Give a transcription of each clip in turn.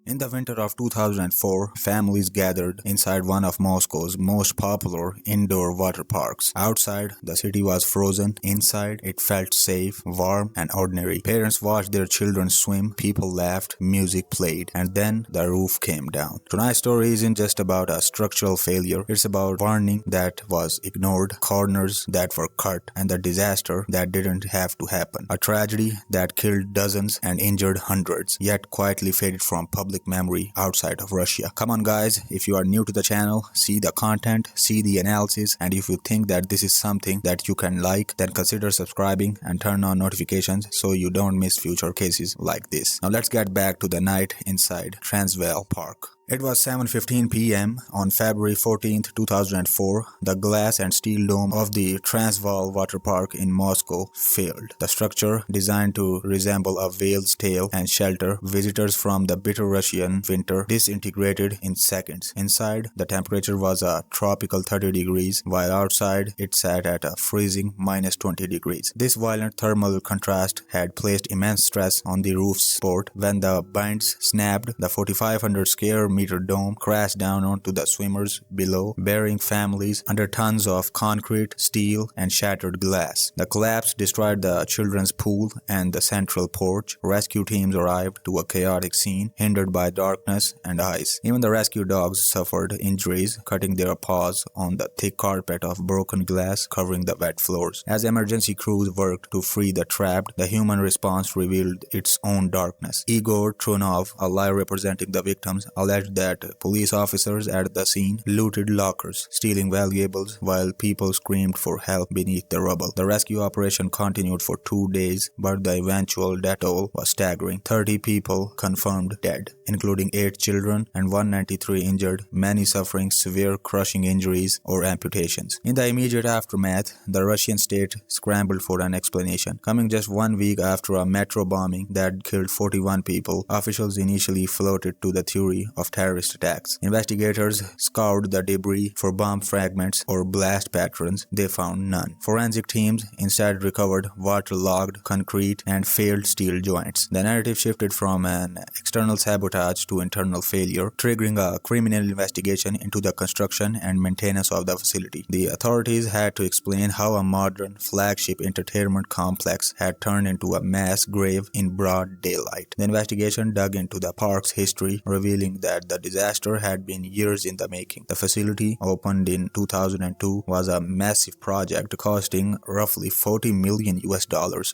In the winter of 2004, families gathered inside one of Moscow's most popular indoor water parks. Outside, the city was frozen. Inside, it felt safe, warm, and ordinary. Parents watched their children swim, people laughed, music played, and then the roof came down. Tonight's story isn't just about a structural failure, it's about warning that was ignored, corners that were cut, and the disaster that didn't have to happen. A tragedy that killed dozens and injured hundreds, yet quietly faded from public memory outside of Russia. Come on guys, if you are new to the channel, see the content, see the analysis, and if you think that this is something that you can like, then consider subscribing and turn on notifications so you don't miss future cases like this. Now let's get back to the night inside Transvaal Park. It was 7:15 p.m. on February 14, 2004. The glass and steel dome of the Transvaal Water Park in Moscow failed. The structure, designed to resemble a whale's tail and shelter visitors from the bitter Russian winter, disintegrated in seconds. Inside, the temperature was a tropical 30 degrees, while outside it sat at a freezing -20 degrees. This violent thermal contrast had placed immense stress on the roof's support. When the binds snapped, the 4,500 square meter dome crashed down onto the swimmers below, burying families under tons of concrete, steel, and shattered glass. The collapse destroyed the children's pool and the central porch. Rescue teams arrived to a chaotic scene, hindered by darkness and ice. Even the rescue dogs suffered injuries, cutting their paws on the thick carpet of broken glass covering the wet floors. As emergency crews worked to free the trapped, the human response revealed its own darkness. Igor Trunov, a lawyer representing the victims, alleged that police officers at the scene looted lockers, stealing valuables while people screamed for help beneath the rubble. The rescue operation continued for 2 days, but the eventual death toll was staggering. 30 people confirmed dead, including 8 children and 193 injured, many suffering severe crushing injuries or amputations. In the immediate aftermath, the Russian state scrambled for an explanation. Coming just 1 week after a metro bombing that killed 41 people, officials initially floated to the theory of terrorist attacks. Investigators scoured the debris for bomb fragments or blast patterns. They found none. Forensic teams instead recovered waterlogged concrete and failed steel joints. The narrative shifted from an external sabotage to internal failure, triggering a criminal investigation into the construction and maintenance of the facility. The authorities had to explain how a modern flagship entertainment complex had turned into a mass grave in broad daylight. The investigation dug into the park's history, revealing that the disaster had been years in the making. The facility, opened in 2002, was a massive project costing roughly $40 million,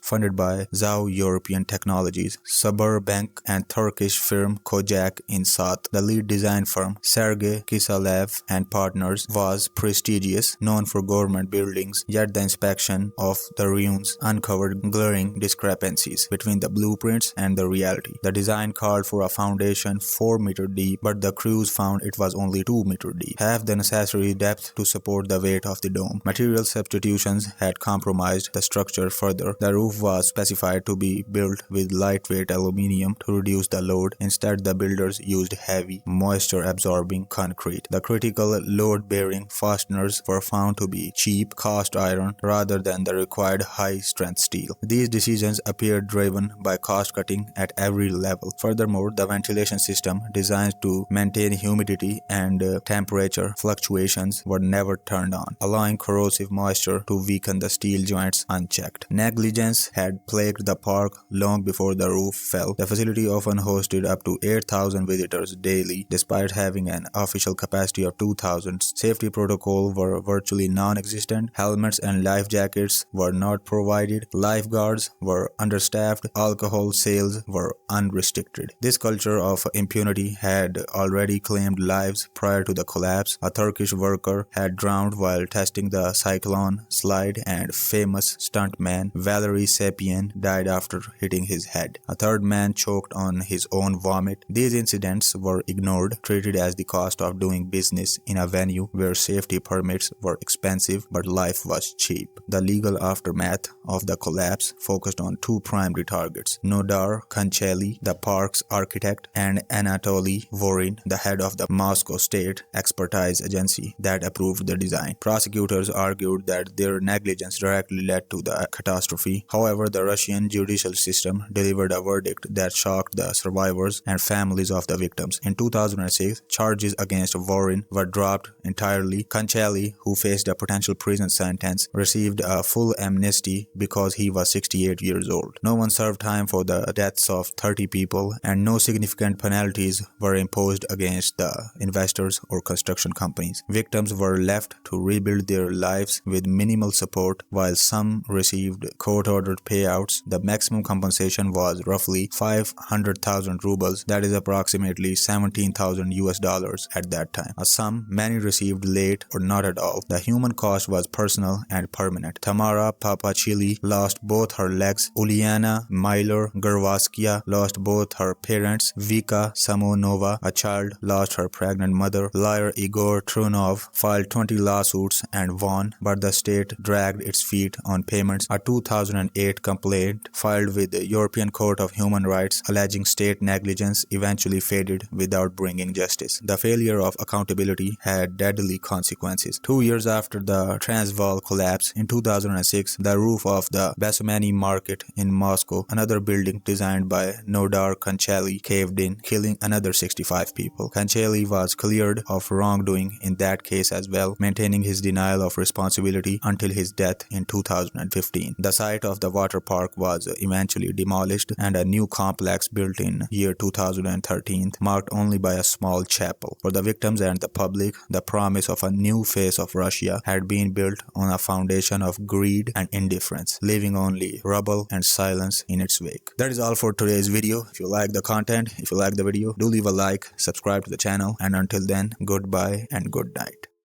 funded by ZAO European Technologies, Suburbank, and Turkish firm Kojak Inşaat. The lead design firm, Sergey Kiselev and Partners, was prestigious, known for government buildings, yet the inspection of the ruins uncovered glaring discrepancies between the blueprints and the reality. The design called for a foundation 4 meter deep, but the crews found it was only 2 meter deep, half the necessary depth to support the weight of the dome. Material substitutions had compromised the structure further. The roof was specified to be built with lightweight aluminium to reduce the load. Instead, the builders used heavy, moisture-absorbing concrete. The critical load-bearing fasteners were found to be cheap cast iron rather than the required high-strength steel. These decisions appeared driven by cost-cutting at every level. Furthermore, the ventilation system, designed to maintain humidity and temperature fluctuations, were never turned on, allowing corrosive moisture to weaken the steel joints unchecked. Negligence had plagued the park long before the roof fell. The facility often hosted up to 8,000 visitors daily, despite having an official capacity of 2,000. Safety protocols were virtually non-existent. Helmets and life jackets were not provided. Lifeguards were understaffed. Alcohol sales were unrestricted. This culture of impunity had already claimed lives prior to the collapse. A Turkish worker had drowned while testing the cyclone slide, and famous stuntman Valery Sapien died after hitting his head. A third man choked on his own vomit. These incidents were ignored, treated as the cost of doing business in a venue where safety permits were expensive but life was cheap. The legal aftermath of the collapse focused on 2 primary targets: Nodar Kancheli, the park's architect, and Anatoly Vorin, the head of the Moscow State Expertise Agency that approved the design. Prosecutors argued that their negligence directly led to the catastrophe. However, the Russian judicial system delivered a verdict that shocked the survivors and families of the victims. In 2006, charges against Vorin were dropped entirely. Konchely, who faced a potential prison sentence, received a full amnesty because he was 68 years old. No one served time for the deaths of 30 people, and no significant penalties were imposed against the investors or construction companies. Victims were left to rebuild their lives with minimal support, while some received court-ordered payouts. The maximum compensation was roughly 500,000 rubles, that is approximately 17,000 US dollars at that time, a sum many received late or not at all. The human cost was personal and permanent. Tamara Papachili lost both her legs. Uliana Myler-Gervaskia lost both her parents. Vika Samonova, a child, lost her pregnant mother. Lawyer Igor Trunov filed 20 lawsuits and won, but the state dragged its feet on payments. A 2008 complaint filed with the European Court of Human Rights alleging state negligence eventually faded without bringing justice. The failure of accountability had deadly consequences. 2 years after the Transvaal collapse, in 2006, the roof of the Basumani market in Moscow, another building designed by Nodar Konchely, caved in, killing another 65 people. Konchely was cleared of wrongdoing in that case as well, maintaining his denial of responsibility until his death in 2015. The site of the water park was eventually demolished and a new complex built in year 2013, marked only by a small chapel. For the victims and the public, the promise of a new face of Russia had been built on a foundation of greed and indifference, leaving only rubble and silence in its wake. That is all for today's video. If you like the content, if you like the video, do leave a like, subscribe to the channel, and until then, goodbye and good night.